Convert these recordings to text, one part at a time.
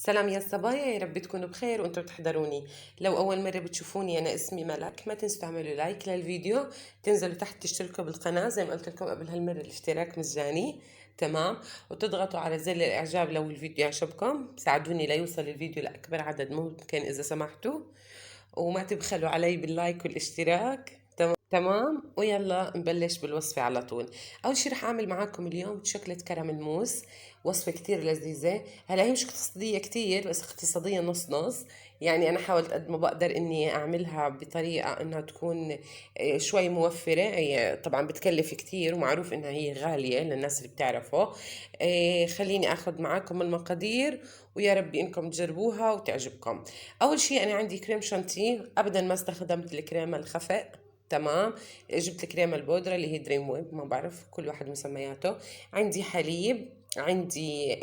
سلام يا صبايا، يا رب تكونوا بخير وانتم بتحضروني. لو اول مرة بتشوفوني انا اسمي ملك، ما تنسوا تعملوا لايك للفيديو، تنزلوا تحت تشتركوا بالقناة زي ما قلت لكم قبل هالمرة، الاشتراك مجاني. تمام. وتضغطوا على زر الاعجاب لو الفيديو عجبكم، ساعدوني ليوصل الفيديو لاكبر عدد ممكن اذا سمحتوا. وما تبخلوا علي باللايك والاشتراك. تمام، ويلا نبلش بالوصفة على طول. أول شي رح أعمل معاكم اليوم شوكولاتة كراميل موس. وصفة كتير لذيذة. هلا هي مش اقتصادية كتير، بس اقتصادية نص نص. يعني أنا حاولت قد ما بقدر إني أعملها بطريقة إنها تكون شوي موفرة. هي طبعا بتكلف كتير، ومعروف إنها هي غالية للناس اللي بتعرفه. خليني أخذ معاكم المقادير، ويا ربي إنكم تجربوها وتعجبكم. أول شي أنا عندي كريم شانتيه، أبدا ما استخدمت الكريمة الخفق. تمام. جبت الكريمة البودرة اللي هي دريم ويب، ما بعرف كل واحد مسمياته. عندي حليب، عندي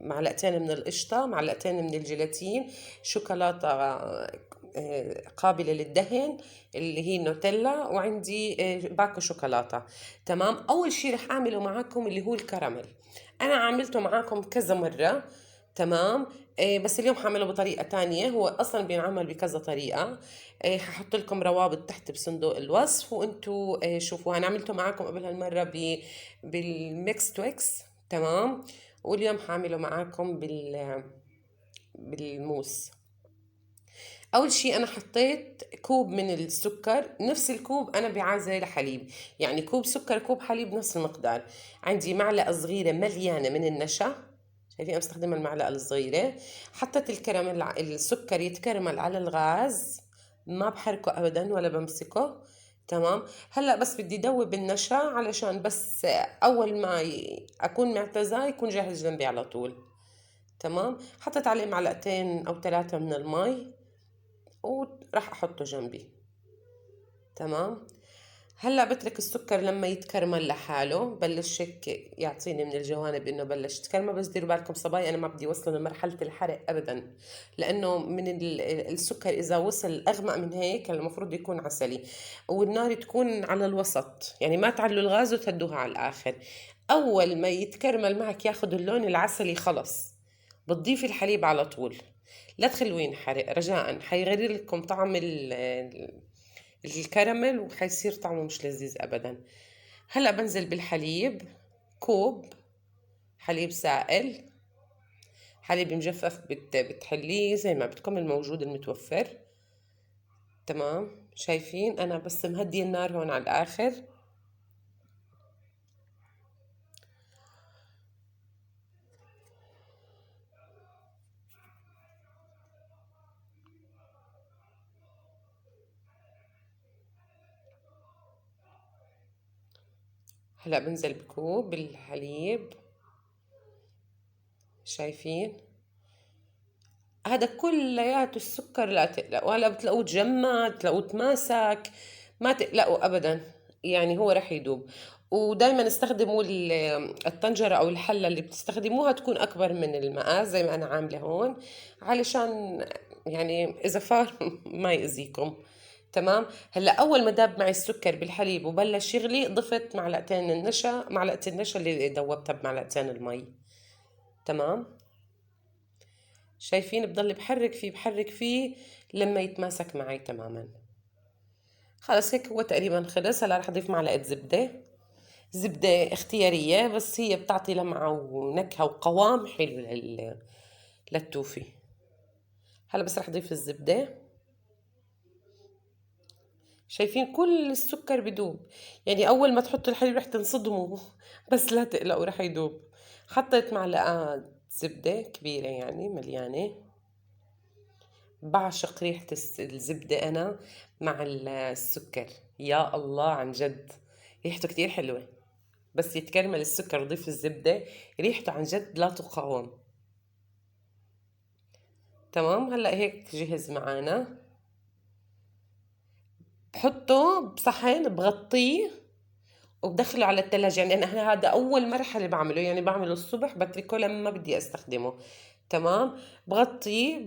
معلقتين من القشطة، معلقتين من الجيلاتين، شوكولاتة قابلة للدهن اللي هي نوتيلا، وعندي باكو شوكولاتة. تمام. أول شي رح أعمله معاكم اللي هو الكراميل. أنا عملته معاكم كذا مرة. تمام. بس اليوم حعمله بطريقة تانية، هو أصلا بينعمل بكذا طريقة. هحط لكم روابط تحت بصندوق الوصف، وانتوا شوفوا. انا عملته معاكم قبل هالمرة بالميكس تويكس. تمام. واليوم حعمله معاكم بالموس. اول شي انا حطيت كوب من السكر، نفس الكوب انا بعازة حليب، يعني كوب سكر كوب حليب نفس المقدار. عندي معلقة صغيرة مليانة من النشا، شايفين انا مستخدمة المعلقة الصغيرة. حطيت الكراميل السكر يتكرمل على الغاز، ما بحركه ابدا ولا بمسكه. تمام. هلا بس بدي دوب النشا علشان بس اول ما اكون معتزاه يكون جاهز جنبي على طول. تمام. حطيت عليه معلقتين او ثلاثة من المي، وراح احطه جنبي. تمام. هلا بترك السكر لما يتكرمل لحاله، بلش هيك يعطيني من الجوانب انه بلش يتكرمل. بس ديروا بالكم صبايا، انا ما بدي اوصله لمرحله الحرق ابدا، لانه من السكر اذا وصل اغمق من هيك المفروض يكون عسلي. والنار تكون على الوسط، يعني ما تعلوا الغاز وتهدوها على الاخر. اول ما يتكرمل معك ياخذ اللون العسلي خلص بتضيفي الحليب على طول. لا تخلوه ينحرق رجاء، حيغير لكم طعم الكراميل، وحيصير طعمه مش لذيذ ابدا. هلا بنزل بالحليب، كوب حليب سائل. حليب مجفف بتحليه زي ما بدكم، الموجود المتوفر. تمام. شايفين انا بس مهدي النار هون على الاخر. هلا بنزل بكوب بالحليب، شايفين هذا كلياته السكر. لا تقلقوا، هلا بتلاقوه تجمد، تلاقوه تماسك، ما تقلقوا ابدا. يعني هو رح يدوب. ودايما استخدموا الطنجرة او الحلة اللي بتستخدموها تكون اكبر من المقاس زي ما انا عاملة هون، علشان يعني اذا فار ما يأذيكم. تمام. هلا اول ما داب معي السكر بالحليب وبلش يغلي، ضفت معلقتين النشا، معلقة النشا اللي دوبتها بمعلقتين المي. تمام. شايفين بضل بحرك فيه بحرك فيه لما يتماسك معي تماما. خلص هيك هو تقريبا خلص. هلا رح اضيف معلقة زبدة. زبدة اختيارية، بس هي بتعطي لمعة ونكهة وقوام حلو للتوفي. هلا بس رح اضيف الزبدة. شايفين كل السكر بدوب، يعني اول ما تحطوا الحليب رح تنصدموا بس لا تقلقوا رح يدوب. حطيت معلقة زبدة كبيرة يعني مليانة. بعشق ريحة الزبدة أنا مع السكر. يا الله عن جد ريحته كتير حلوة. بس يتكرمل السكر وضيف الزبدة، ريحته عن جد لا تقاوم. تمام. هلأ هيك جهز معانا. بحطه بصحن بغطيه وبدخله على التلاجة. يعني أنا هذا أول مرحلة بعمله، يعني بعمله الصبح بتركه لما بدي أستخدمه. تمام. بغطيه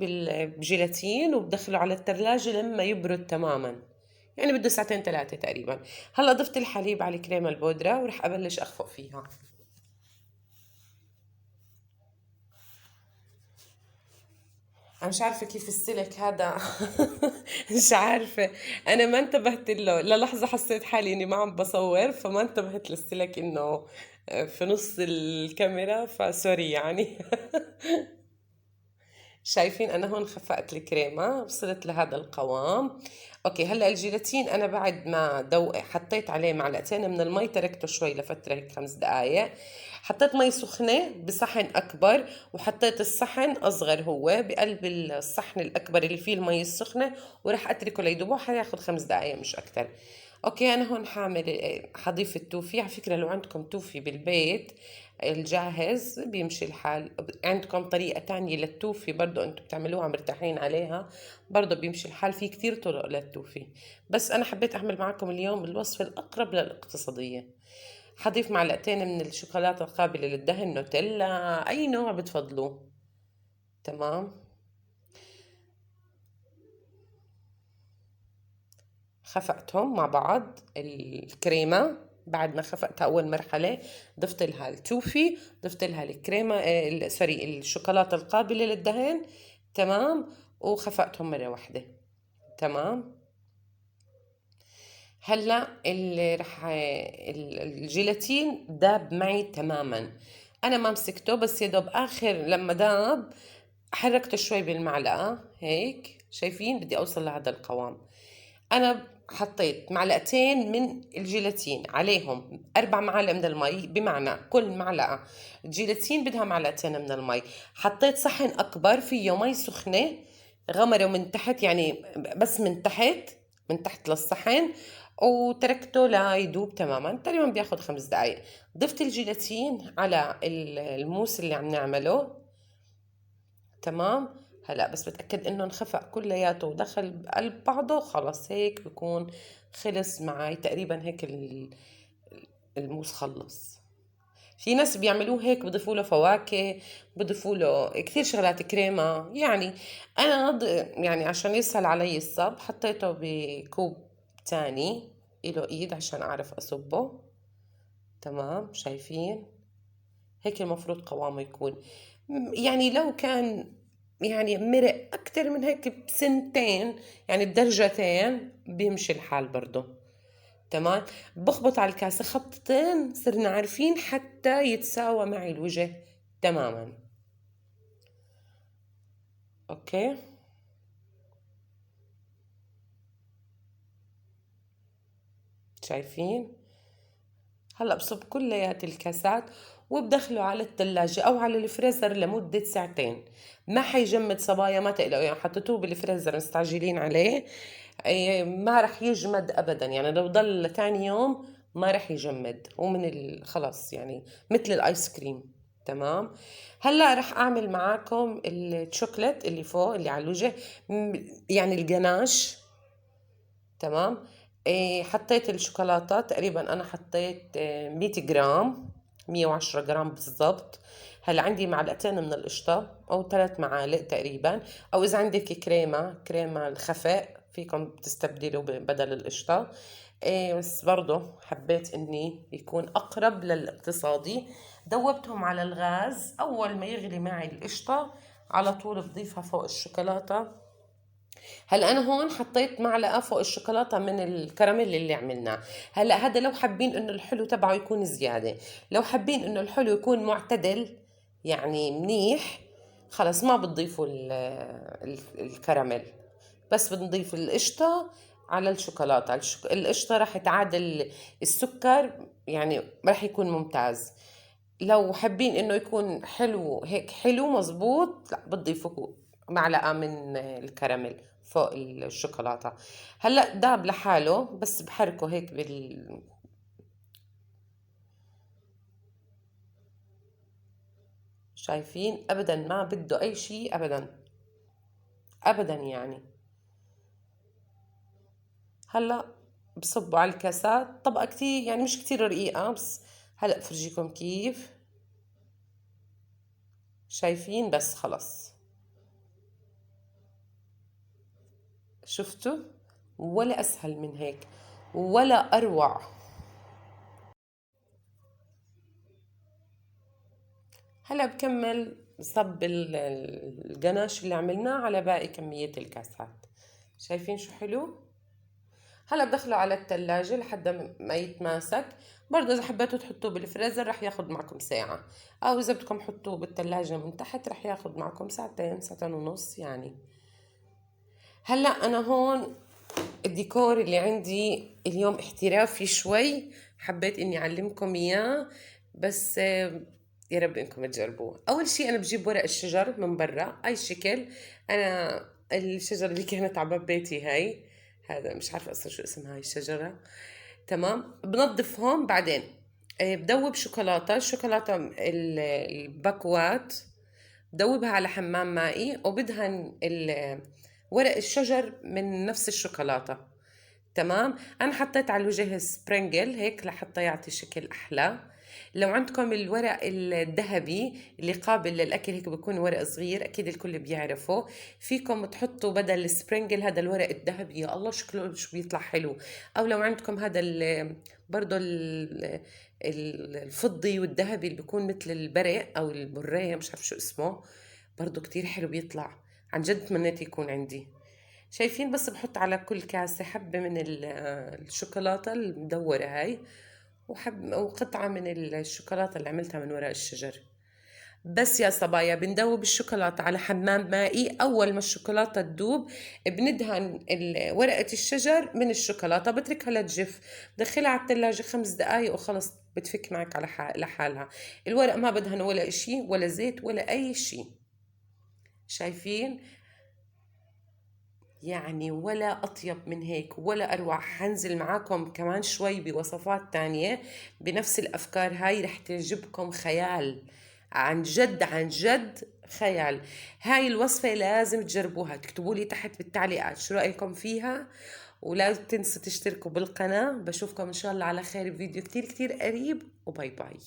بجيلاتين وبدخله على التلاجة لما يبرد تماما، يعني بده ساعتين ثلاثة تقريبا. هلا ضفت الحليب على الكريمة البودرة ورح أبلش أخفق فيها. أنا مش عارفة كيف السلك هذا. مش عارفة. أنا ما انتبهت له للحظة، حسيت حالي إني ما عم بصور فما انتبهت للسلك إنه في نص الكاميرا، فسوري يعني. شايفين انا هون خفقت الكريمة، وصلت لهذا القوام. اوكي، هلا الجيلاتين انا بعد ما حطيت عليه معلقتين من المي، تركته شوي لفترة هيك 5 دقايق. حطيت مي سخنة بصحن اكبر، وحطيت الصحن اصغر هو بقلب الصحن الاكبر اللي فيه المي السخنة، وراح اتركه ليدوب، حياخد 5 دقايق مش اكتر. اوكي، انا هون حضيف التوفي. على فكرة لو عندكم توفي بالبيت الجاهز بيمشي الحال، عندكم طريقة تانية للتوفي برضو انتم بتعملوها مرتاحين عليها، برضو بيمشي الحال. في كتير طرق للتوفي، بس انا حبيت اعمل معكم اليوم الوصفة الاقرب للاقتصادية. حضيف معلقتين من الشوكولاتة القابلة للدهن، نوتيلا، اي نوع بتفضلوه. تمام. خفقتهم مع بعض الكريمة. بعد ما خفقتها أول مرحلة ضفت لها التوفي، ضفت لها الكريمة سوري الشوكولاتة القابلة للدهن. تمام. وخفقتهم مرة واحدة. تمام. هلا اللي رح الجيلاتين داب معي تماما. انا ما مسكته، بس يا دوب اخر لما داب حركته شوي بالمعلقة هيك. شايفين بدي اوصل لهذا القوام. انا حطيت معلقتين من الجيلاتين عليهم 4 معالق من المي، بمعنى كل معلقة جيلاتين بدها معلقتين من المي. حطيت صحن اكبر فيه مي سخنة، غمره من تحت يعني، بس من تحت، من تحت للصحن، وتركته ليدوب تماما. تقريبا بياخد 5 دقايق. ضفت الجيلاتين على الموس اللي عم نعمله. تمام. هلا بس بتأكد انه انخفق كلياته ودخل بقلب بعضه، خلص هيك بكون خلص معي تقريبا. هيك الموس خلص. في ناس بيعملوه هيك، بضيفوا له فواكه، بضيفوا له كثير شغلات، كريمة يعني. انا يعني عشان يسهل علي الصب حطيته بكوب تاني له ايد عشان اعرف اصبه. تمام. شايفين هيك المفروض قوامه يكون. يعني لو كان يعني مرق أكتر من هيك بسنتين، يعني بدرجتين، بيمشي الحال برضه. تمام. بخبط على الكاسة خبطتين، صرنا عارفين حتى يتساوى معي الوجه تماما. اوكي. شايفين. هلا بصب كليات الكاسات وبدخله على الثلاجة او على الفريزر لمدة ساعتين. ما حيجمد صبايا، ما تقلقوا، يعني حطيتوه بالفريزر مستعجلين عليه، ما رح يجمد ابدا. يعني لو ضل تاني يوم ما رح يجمد، ومن خلاص يعني مثل الايس كريم. تمام. هلا رح اعمل معاكم الشوكليت اللي فوق اللي على الوجه، يعني الجناش. تمام. حطيت الشوكولاتة تقريبا، أنا حطيت 100 جرام، 110 جرام بالضبط. هلا عندي معلقتين من القشطة أو 3 معالق تقريبا، أو إذا عندك كريمة الخفق فيكم تستبدلوا بدل القشطة. بس برضو حبيت إني يكون أقرب للاقتصادي. دوبتهم على الغاز. أول ما يغلي معي القشطة على طول بضيفها فوق الشوكولاتة. هلا انا هون حطيت معلقه فوق الشوكولاته من الكراميل اللي عملناه. هلا هذا لو حابين انه الحلو تبعه يكون زياده، لو حابين انه الحلو يكون معتدل يعني منيح، خلص ما بتضيفوا الكراميل، بس بنضيف القشطه على الشوكولاته. القشطه راح تعادل السكر، يعني راح يكون ممتاز. لو حابين انه يكون حلو هيك حلو مزبوط، لا بتضيفوا معلقة من الكراميل فوق الشوكولاتة. هلا داب لحاله، بس بحركه هيك شايفين ابدا ما بده اي شيء ابدا، ابدا يعني. هلا بصبوا على الكاسات طبقة كتير، يعني مش كتير رقيقة، بس هلا فرجيكم كيف. شايفين بس خلص. شفتوا؟ ولا اسهل من هيك، ولا اروع. هلا بكمل صب الجناش اللي عملناه على باقي كمية الكاسات. شايفين شو حلو؟ هلا بدخله على التلاجة لحد ما يتماسك. برضه اذا حبيتوا تحطوه بالفريزر رح ياخد معكم ساعة، او اذا بدكم حطوه بالتلاجة من تحت رح ياخد معكم ساعتين، ساعتين ونص يعني. هلا انا هون الديكور اللي عندي اليوم احترافي شوي، حبيت اني اعلمكم اياه، بس يا رب انكم تجربوه. اول شيء انا بجيب ورق الشجر من برا اي شكل. انا الشجرة اللي كانت على باب بيتي هاي، هذا مش عارفة اصلا شو اسم هاي الشجرة. تمام، بنظفهم بعدين. بدوب شوكولاتة، الشوكولاتة الباكوات بدوبها على حمام مائي، وبدهن ورق الشجر من نفس الشوكولاتة. تمام، انا حطيت على الوجه سبرينجل هيك لحتى يعطي شكل احلى. لو عندكم الورق الذهبي اللي قابل للاكل هيك بيكون ورق صغير، اكيد الكل بيعرفه، فيكم تحطوا بدل السبرينجل هذا الورق الذهبي، يا الله شكله شو بيطلع حلو. او لو عندكم هذا برضه الفضي والذهبي اللي بيكون مثل البرق او البرية، مش عارف شو اسمه، برضه كتير حلو بيطلع. عن جد تمنيت يكون عندي. شايفين؟ بس بحط على كل كاسة حبة من الشوكولاتة المدورة هاي، وقطعة من الشوكولاتة اللي عملتها من ورق الشجر. بس يا صبايا بندوب الشوكولاتة على حمام مائي. أول ما الشوكولاتة تدوب بندهن ورقة الشجر من الشوكولاتة، بتركها لتجف، بدخلها على التلاجة 5 دقايق وخلص بتفك معك على لحالها. الورق ما بدهن ولا إشي ولا زيت ولا أي شي. شايفين؟ يعني ولا أطيب من هيك ولا أروع. حنزل معاكم كمان شوي بوصفات تانية بنفس الأفكار هاي، رح تعجبكم خيال. عن جد عن جد خيال. هاي الوصفة لازم تجربوها، تكتبوا لي تحت بالتعليقات شو رأيكم فيها، ولا تنسوا تشتركوا بالقناة. بشوفكم إن شاء الله على خير بفيديو كتير كتير قريب، وباي باي.